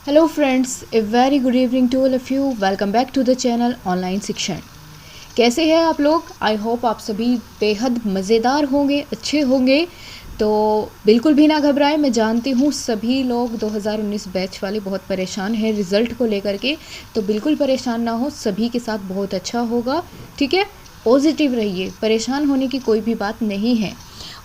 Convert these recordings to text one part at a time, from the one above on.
Hello friends, a very good evening to all of you. Welcome back to the channel online Shikshan. कैसे हैं आप लोग? I hope आप सभी बेहद मज़ेदार होंगे, अच्छे होंगे। तो बिल्कुल भी ना घबराएं। मैं जानती हूँ सभी लोग 2019 बैच वाले बहुत परेशान हैं रिज़ल्ट को लेकर के, तो बिल्कुल परेशान ना हो, सभी के साथ बहुत अच्छा होगा। ठीक है, पॉजिटिव रहिए, परेशान होने की कोई भी बात नहीं है।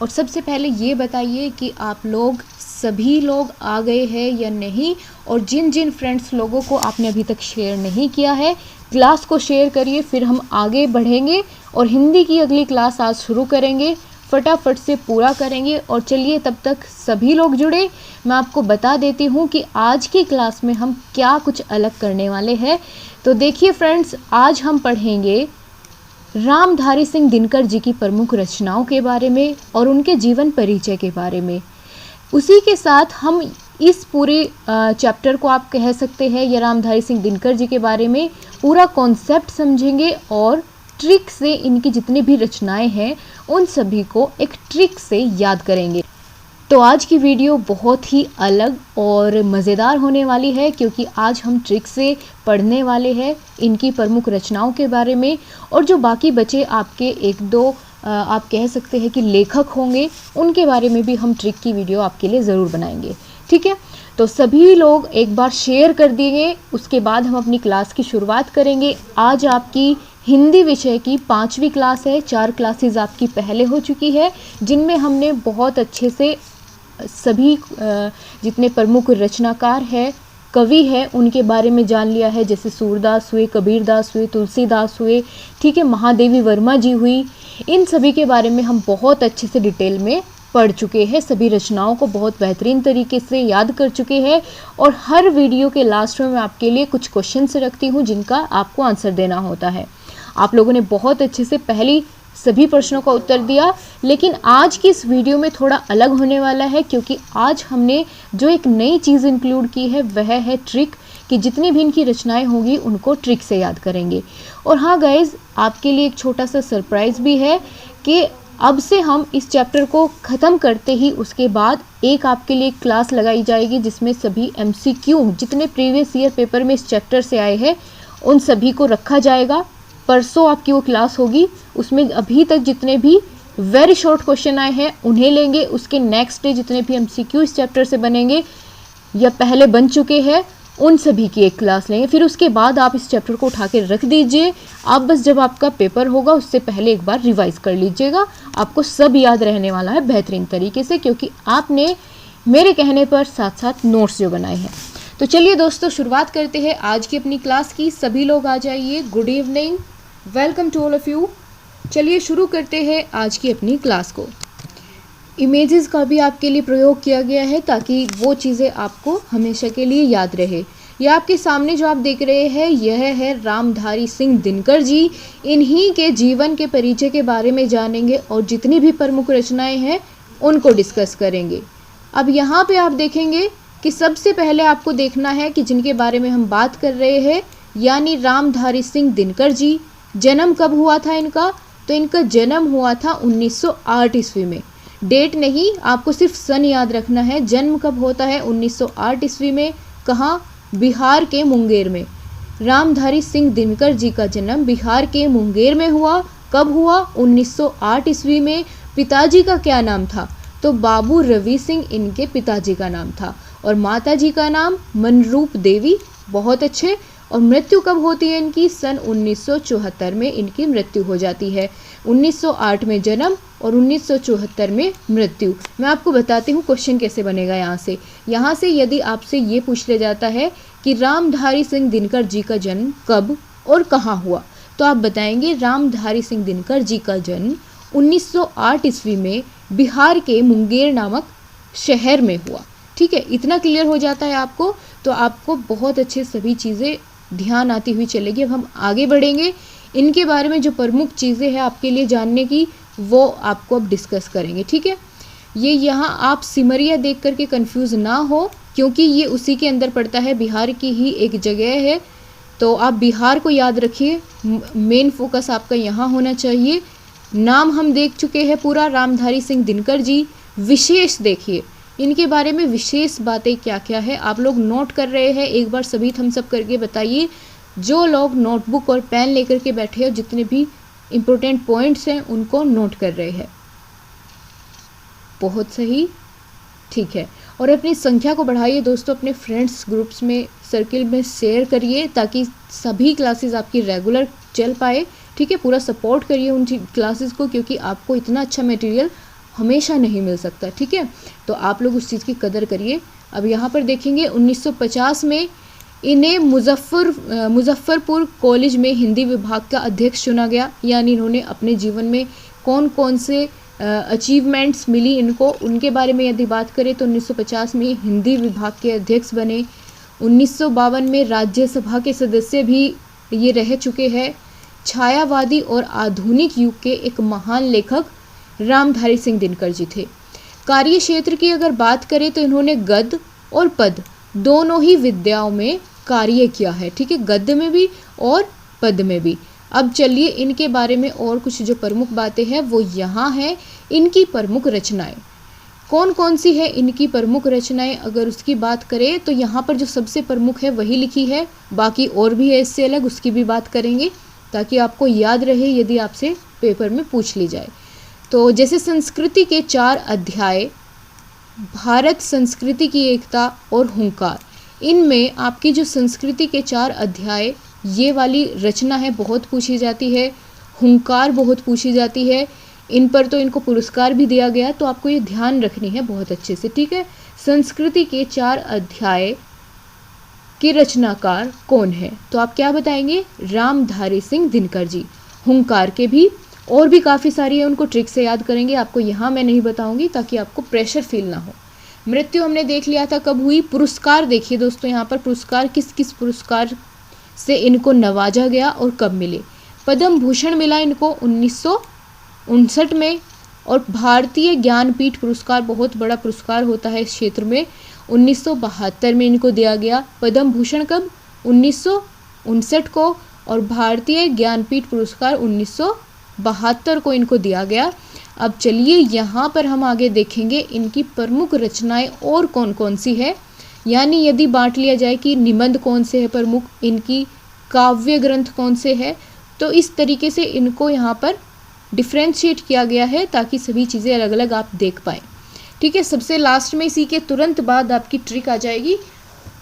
और सबसे पहले ये बताइए कि आप लोग सभी लोग आ गए हैं या नहीं, और जिन जिन फ्रेंड्स लोगों को आपने अभी तक शेयर नहीं किया है, क्लास को शेयर करिए। फिर हम आगे बढ़ेंगे और हिंदी की अगली क्लास आज शुरू करेंगे, फटाफट से पूरा करेंगे। और चलिए तब तक सभी लोग जुड़े। मैं आपको बता देती हूँ कि आज की क्लास में हम क्या कुछ अलग करने वाले हैं। तो देखिए फ्रेंड्स, आज हम पढ़ेंगे रामधारी सिंह दिनकर जी की प्रमुख रचनाओं के बारे में और उनके जीवन परिचय के बारे में। उसी के साथ हम इस पूरे चैप्टर को आप कह सकते हैं या रामधारी सिंह दिनकर जी के बारे में पूरा कॉन्सेप्ट समझेंगे और ट्रिक से इनकी जितनी भी रचनाएं हैं उन सभी को एक ट्रिक से याद करेंगे। तो आज की वीडियो बहुत ही अलग और मज़ेदार होने वाली है, क्योंकि आज हम ट्रिक से पढ़ने वाले हैं इनकी प्रमुख रचनाओं के बारे में। और जो बाकी बचे आपके एक दो आप कह सकते हैं कि लेखक होंगे, उनके बारे में भी हम ट्रिक की वीडियो आपके लिए ज़रूर बनाएंगे। ठीक है, तो सभी लोग एक बार शेयर कर दिए, उसके बाद हम अपनी क्लास की शुरुआत करेंगे। आज आपकी हिंदी विषय की 5वीं क्लास है। 4 क्लासेस आपकी पहले हो चुकी है, जिनमें हमने बहुत अच्छे से सभी जितने प्रमुख रचनाकार हैं, कवि है, उनके बारे में जान लिया है। जैसे सूरदास हुए, कबीरदास हुए, तुलसीदास हुए, ठीक है, महादेवी वर्मा जी हुई। इन सभी के बारे में हम बहुत अच्छे से डिटेल में पढ़ चुके हैं, सभी रचनाओं को बहुत बेहतरीन तरीके से याद कर चुके हैं। और हर वीडियो के लास्ट में मैं आपके लिए कुछ क्वेश्चंस रखती हूँ जिनका आपको आंसर देना होता है। आप लोगों ने बहुत अच्छे से पहली सभी प्रश्नों का उत्तर दिया, लेकिन आज की इस वीडियो में थोड़ा अलग होने वाला है, क्योंकि आज हमने जो एक नई चीज़ इंक्लूड की है वह है ट्रिक, कि जितनी भी इनकी रचनाएं होंगी उनको ट्रिक से याद करेंगे। और हाँ गाइज, आपके लिए एक छोटा सा सरप्राइज़ भी है कि अब से हम इस चैप्टर को ख़त्म करते ही उसके बाद एक आपके लिए क्लास लगाई जाएगी, जिसमें सभी MCQ जितने प्रीवियस ईयर पेपर में इस चैप्टर से आए हैं उन सभी को रखा जाएगा। परसों आपकी वो क्लास होगी, उसमें अभी तक जितने भी वेरी शॉर्ट क्वेश्चन आए हैं उन्हें लेंगे। उसके नेक्स्ट डे जितने भी MCQ इस चैप्टर से बनेंगे या पहले बन चुके हैं उन सभी की एक क्लास लेंगे। फिर उसके बाद आप इस चैप्टर को उठा के रख दीजिए। आप बस जब आपका पेपर होगा उससे पहले एक बार रिवाइज कर लीजिएगा, आपको सब याद रहने वाला है बेहतरीन तरीके से, क्योंकि आपने मेरे कहने पर साथ साथ नोट्स जो बनाए हैं। तो चलिए दोस्तों, शुरुआत करते हैं आज की अपनी क्लास की। सभी लोग आ जाइए। Good evening, welcome to all of you. चलिए शुरू करते हैं आज की अपनी क्लास को। इमेजेस का भी आपके लिए प्रयोग किया गया है ताकि वो चीज़ें आपको हमेशा के लिए याद रहे। यह आपके सामने जो आप देख रहे हैं यह है रामधारी सिंह दिनकर जी। इन्हीं के जीवन के परिचय के बारे में जानेंगे और जितनी भी प्रमुख रचनाएं हैं उनको डिस्कस करेंगे। अब यहाँ पे आप देखेंगे कि सबसे पहले आपको देखना है कि जिनके बारे में हम बात कर रहे हैं, यानी रामधारी सिंह दिनकर जी। जन्म कब हुआ था इनका? तो इनका जन्म हुआ था 1908 ईस्वी में। डेट नहीं, आपको सिर्फ सन याद रखना है। जन्म कब होता है? 1908 ईस्वी में। कहाँ? बिहार के मुंगेर में। रामधारी सिंह दिनकर जी का जन्म बिहार के मुंगेर में हुआ। कब हुआ? 1908 ईस्वी में। पिताजी का क्या नाम था? तो बाबू रवि सिंह इनके पिताजी का नाम था, और माताजी का नाम मनरूप देवी। बहुत अच्छे। और मृत्यु कब होती है इनकी? सन 1974 में इनकी मृत्यु हो जाती है। 1908 में जन्म और 1974 में मृत्यु। मैं आपको बताती हूँ क्वेश्चन कैसे बनेगा। यहाँ से यदि आपसे ये पूछ लिया जाता है कि रामधारी सिंह दिनकर जी का जन्म कब और कहाँ हुआ, तो आप बताएंगे रामधारी सिंह दिनकर जी का जन्म 1908 ईस्वी में बिहार के मुंगेर नामक शहर में हुआ। ठीक है, इतना क्लियर हो जाता है आपको, तो आपको बहुत अच्छे सभी चीज़ें ध्यान आती हुई चलेगी। अब हम आगे बढ़ेंगे, इनके बारे में जो प्रमुख चीज़ें हैं आपके लिए जानने की, वो आपको अब डिस्कस करेंगे। ठीक है, ये यहाँ आप सिमरिया देख करके कंफ्यूज ना हो, क्योंकि ये उसी के अंदर पड़ता है, बिहार की ही एक जगह है। तो आप बिहार को याद रखिए, मेन फोकस आपका यहाँ होना चाहिए। नाम हम देख चुके हैं पूरा, रामधारी सिंह दिनकर जी। विशेष देखिए, इनके बारे में विशेष बातें क्या क्या है आप लोग नोट कर रहे हैं, एक बार सभी थम्स अप करके बताइए। जो लोग नोटबुक और पेन लेकर के बैठे हो, जितने भी इम्पोर्टेंट पॉइंट्स हैं उनको नोट कर रहे हैं। बहुत सही, ठीक है। और अपनी संख्या को बढ़ाइए दोस्तों, अपने फ्रेंड्स ग्रुप्स में, सर्किल में शेयर करिए ताकि सभी क्लासेस आपकी रेगुलर चल पाए। ठीक है, पूरा सपोर्ट करिए उन क्लासेस को, क्योंकि आपको इतना अच्छा मटेरियल हमेशा नहीं मिल सकता। ठीक है, तो आप लोग उस चीज़ की कदर करिए। अब यहाँ पर देखेंगे 1950 में इन्हें मुजफ्फरपुर कॉलेज में हिंदी विभाग का अध्यक्ष चुना गया। यानी इन्होंने अपने जीवन में कौन कौन से अचीवमेंट्स मिली इनको, उनके बारे में यदि बात करें तो 1950 में हिंदी विभाग के अध्यक्ष बने। 1952 में राज्यसभा के सदस्य भी ये रह चुके हैं। छायावादी और आधुनिक युग के एक महान लेखक रामधारी सिंह दिनकर जी थे। कार्य क्षेत्र की अगर बात करें तो इन्होंने गद्य और पद दोनों ही विद्याओं में कार्य किया है। ठीक है, गद्य में भी और पद में भी। अब चलिए इनके बारे में और कुछ जो प्रमुख बातें हैं वो यहाँ हैं। इनकी प्रमुख रचनाएं कौन कौन सी है, इनकी प्रमुख रचनाएं अगर उसकी बात करें तो यहाँ पर जो सबसे प्रमुख है वही लिखी है, बाकी और भी है इससे अलग, उसकी भी बात करेंगे ताकि आपको याद रहे यदि आपसे पेपर में पूछ ली जाए। तो जैसे संस्कृति के 4 अध्याय, भारत संस्कृति की एकता और हुंकार, इनमें आपकी जो संस्कृति के 4 अध्याय ये वाली रचना है बहुत पूछी जाती है। हुंकार बहुत पूछी जाती है, इन पर तो इनको पुरस्कार भी दिया गया, तो आपको ये ध्यान रखनी है बहुत अच्छे से। ठीक है, संस्कृति के 4 अध्याय के रचनाकार कौन है, तो आप क्या बताएंगे, रामधारी सिंह दिनकर जी। हुंकार के भी और भी काफ़ी सारी है, उनको ट्रिक से याद करेंगे, आपको यहाँ मैं नहीं बताऊंगी ताकि आपको प्रेशर फील ना हो। मृत्यु हमने देख लिया था कब हुई। पुरस्कार देखिए दोस्तों, यहाँ पर पुरस्कार किस किस पुरस्कार से इनको नवाजा गया और कब मिले। पद्म भूषण मिला इनको 1959 में, और भारतीय ज्ञानपीठ पुरस्कार बहुत बड़ा पुरस्कार होता है इस क्षेत्र में, 1972 में इनको दिया गया। पद्म भूषण कब, 1959 को, और भारतीय ज्ञानपीठ पुरस्कार 1972 को इनको दिया गया। अब चलिए यहाँ पर हम आगे देखेंगे इनकी प्रमुख रचनाएं और कौन कौन सी है। यानी यदि बांट लिया जाए कि निबंध कौन से है प्रमुख, इनकी काव्य ग्रंथ कौन से है, तो इस तरीके से इनको यहाँ पर डिफ्रेंशिएट किया गया है ताकि सभी चीज़ें अलग अलग आप देख पाएँ। ठीक है, सबसे लास्ट में इसी के तुरंत बाद आपकी ट्रिक आ जाएगी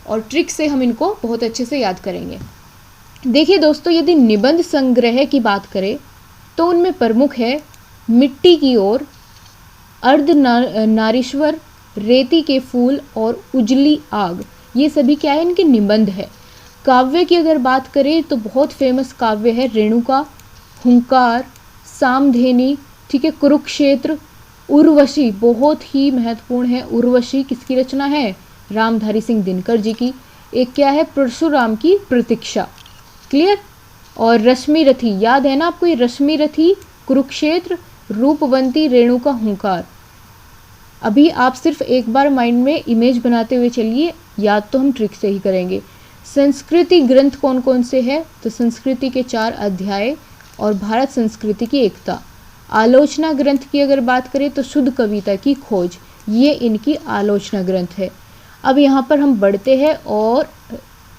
और ट्रिक से हम इनको बहुत अच्छे से याद करेंगे। देखिए दोस्तों, यदि निबंध संग्रह की बात करें तो उनमें प्रमुख है मिट्टी की ओर, अर्ध नारीश्वर, रेती के फूल और उजली आग। ये सभी क्या है, इनके निबंध है। काव्य की अगर बात करें तो बहुत फेमस काव्य है रेणुका, हुंकार, सामधेनी, ठीक है, कुरुक्षेत्र, उर्वशी बहुत ही महत्वपूर्ण है। उर्वशी किसकी रचना है, रामधारी सिंह दिनकर जी की। एक क्या है, परशुराम की प्रतीक्षा, क्लियर। और रश्मि रथी, याद है ना आपको ये रश्मि रथी, कुरुक्षेत्र, रूपवंती, रेणुका, हुंकार। अभी आप सिर्फ एक बार माइंड में इमेज बनाते हुए चलिए, याद तो हम ट्रिक से ही करेंगे। संस्कृति ग्रंथ कौन कौन से हैं, तो संस्कृति के 4 अध्याय और भारत संस्कृति की एकता। आलोचना ग्रंथ की अगर बात करें तो शुद्ध कविता की खोज, ये इनकी आलोचना ग्रंथ है। अब यहाँ पर हम बढ़ते हैं और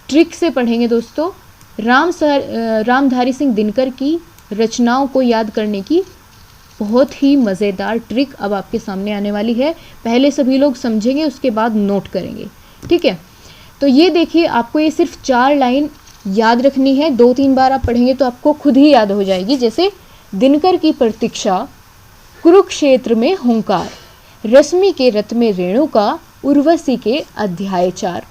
ट्रिक से पढ़ेंगे दोस्तों। रामधारी सिंह दिनकर की रचनाओं को याद करने की बहुत ही मज़ेदार ट्रिक अब आपके सामने आने वाली है। पहले सभी लोग समझेंगे, उसके बाद नोट करेंगे। ठीक है, तो ये देखिए, आपको ये सिर्फ 4 लाइन याद रखनी है। 2-3 बार आप पढ़ेंगे तो आपको खुद ही याद हो जाएगी। जैसे दिनकर की प्रतीक्षा, कुरुक्षेत्र में हुंकार, रश्मि के रथ में रेणुका, उर्वशी के अध्याय 4।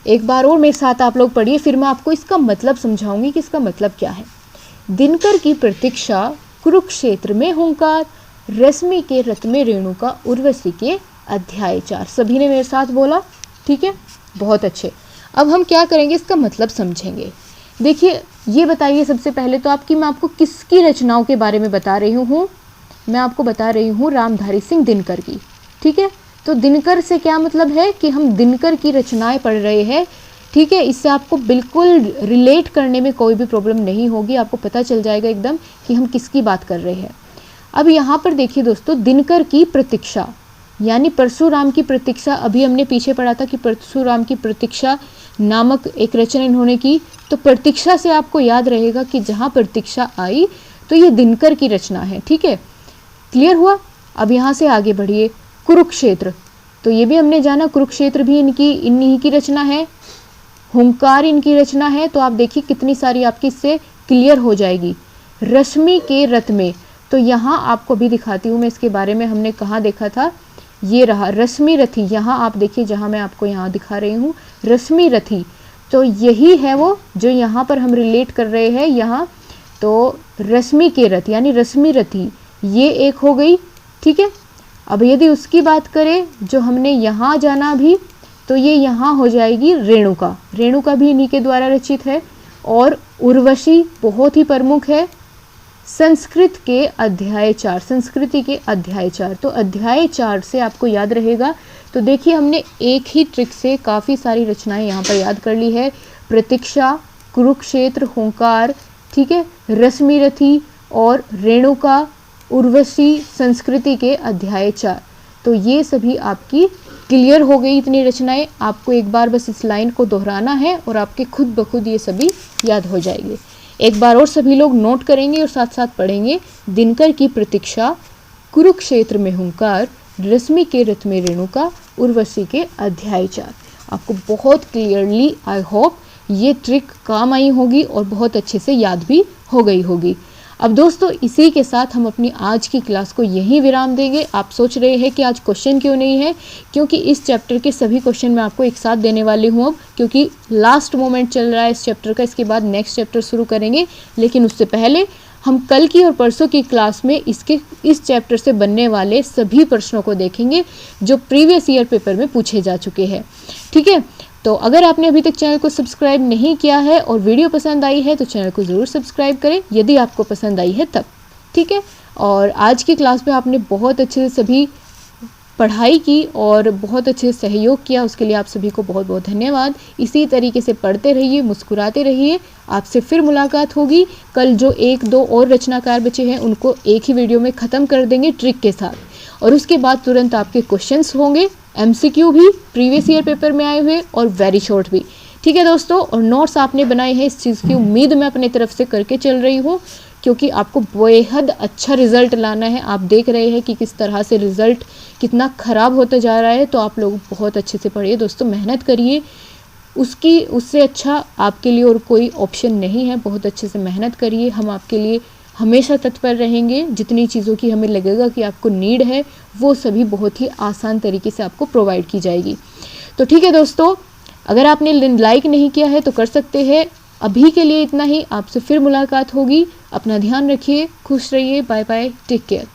एक बार और मेरे साथ आप लोग पढ़िए, फिर मैं आपको इसका मतलब समझाऊंगी कि इसका मतलब क्या है। दिनकर की प्रतीक्षा, कुरुक्षेत्र में हुंकार, रश्मि के रथ में रेणुका, उर्वशी के अध्याय 4। सभी ने मेरे साथ बोला, ठीक है, बहुत अच्छे। अब हम क्या करेंगे, इसका मतलब समझेंगे। देखिए, ये बताइए सबसे पहले तो मैं आपको किसकी रचनाओं के बारे में बता रही हूँ। मैं आपको बता रही हूँ रामधारी सिंह दिनकर की। ठीक है, तो दिनकर से क्या मतलब है कि हम दिनकर की रचनाएं पढ़ रहे हैं। ठीक है, इससे आपको बिल्कुल रिलेट करने में कोई भी प्रॉब्लम नहीं होगी, आपको पता चल जाएगा एकदम कि हम किसकी बात कर रहे हैं। अब यहाँ पर देखिए दोस्तों, दिनकर की प्रतीक्षा, यानी परशुराम की प्रतीक्षा, अभी हमने पीछे पढ़ा था कि परशुराम की प्रतीक्षा नामक एक रचना इन्होंने की। तो प्रतीक्षा से आपको याद रहेगा कि जहाँ प्रतीक्षा आई तो ये दिनकर की रचना है। ठीक है, क्लियर हुआ। अब यहाँ से आगे बढ़िए, कुरुक्षेत्र, तो ये भी हमने जाना कुरुक्षेत्र भी इन्हीं की रचना है। हुंकार इनकी रचना है। तो आप देखिए कितनी सारी आपकी इससे क्लियर हो जाएगी। रश्मि के रथ में, तो यहाँ आपको भी दिखाती हूँ मैं इसके बारे में, हमने कहाँ देखा था, ये रहा रश्मि रथी। यहाँ आप देखिए, जहाँ मैं आपको यहाँ दिखा रही हूँ रश्मि रथी, तो यही है वो जो यहाँ पर हम रिलेट कर रहे हैं यहाँ। तो रश्मि के रथ यानी रश्मि रथी, ये एक हो गई। ठीक है, अब यदि उसकी बात करें जो हमने यहाँ जाना भी, तो ये यहाँ हो जाएगी रेणुका। रेणुका भी इन्हीं के द्वारा रचित है। और उर्वशी बहुत ही प्रमुख है। संस्कृत के अध्याय 4, संस्कृति के अध्याय 4, तो अध्याय 4 से आपको याद रहेगा। तो देखिए हमने एक ही ट्रिक से काफ़ी सारी रचनाएं यहाँ पर याद कर ली है। प्रतीक्षा, कुरुक्षेत्र, हुंकार, ठीक है, रश्मि रथी और रेणुका, उर्वशी, संस्कृति के अध्याय 4, तो ये सभी आपकी क्लियर हो गई इतनी रचनाएं। आपको एक बार बस इस लाइन को दोहराना है और आपके खुद ब खुद ये सभी याद हो जाएंगे। एक बार और सभी लोग नोट करेंगे और साथ साथ पढ़ेंगे। दिनकर की प्रतीक्षा, कुरुक्षेत्र में हुंकार, रश्मि के रथ में रेणुका, उर्वशी के अध्याय 4। आपको बहुत क्लियरली आई होप ये ट्रिक काम आई होगी और बहुत अच्छे से याद भी हो गई होगी। अब दोस्तों इसी के साथ हम अपनी आज की क्लास को यहीं विराम देंगे। आप सोच रहे हैं कि आज क्वेश्चन क्यों नहीं है, क्योंकि इस चैप्टर के सभी क्वेश्चन मैं आपको एक साथ देने वाली हूँ अब, क्योंकि लास्ट मोमेंट चल रहा है इस चैप्टर का। इसके बाद नेक्स्ट चैप्टर शुरू करेंगे, लेकिन उससे पहले हम कल की और परसों की क्लास में इस चैप्टर से बनने वाले सभी प्रश्नों को देखेंगे जो प्रीवियस ईयर पेपर में पूछे जा चुके हैं। ठीक है, तो अगर आपने अभी तक चैनल को सब्सक्राइब नहीं किया है और वीडियो पसंद आई है तो चैनल को ज़रूर सब्सक्राइब करें, यदि आपको पसंद आई है तब। ठीक है, और आज की क्लास में आपने बहुत अच्छे से सभी पढ़ाई की और बहुत अच्छे से सहयोग किया, उसके लिए आप सभी को बहुत बहुत धन्यवाद। इसी तरीके से पढ़ते रहिए, मुस्कुराते रहिए। आपसे फिर मुलाकात होगी कल। जो 1-2 और रचनाकार बचे हैं उनको एक ही वीडियो में ख़त्म कर देंगे ट्रिक के साथ, और उसके बाद तुरंत आपके क्वेश्चंस होंगे, MCQ भी प्रीवियस ईयर पेपर में आए हुए और वेरी शॉर्ट भी। ठीक है दोस्तों, और नोट्स आपने बनाए हैं, इस चीज़ की उम्मीद मैं अपने तरफ से करके चल रही हूँ, क्योंकि आपको बेहद अच्छा रिजल्ट लाना है। आप देख रहे हैं कि किस तरह से रिजल्ट कितना ख़राब होता जा रहा है, तो आप लोग बहुत अच्छे से पढ़िए दोस्तों, मेहनत करिए। उससे अच्छा आपके लिए और कोई ऑप्शन नहीं है। बहुत अच्छे से मेहनत करिए, हम आपके लिए हमेशा तत्पर रहेंगे। जितनी चीज़ों की हमें लगेगा कि आपको नीड है, वो सभी बहुत ही आसान तरीके से आपको प्रोवाइड की जाएगी। तो ठीक है दोस्तों, अगर आपने लाइक नहीं किया है तो कर सकते हैं। अभी के लिए इतना ही, आपसे फिर मुलाकात होगी। अपना ध्यान रखिए, खुश रहिए, बाय बाय, टेक केयर।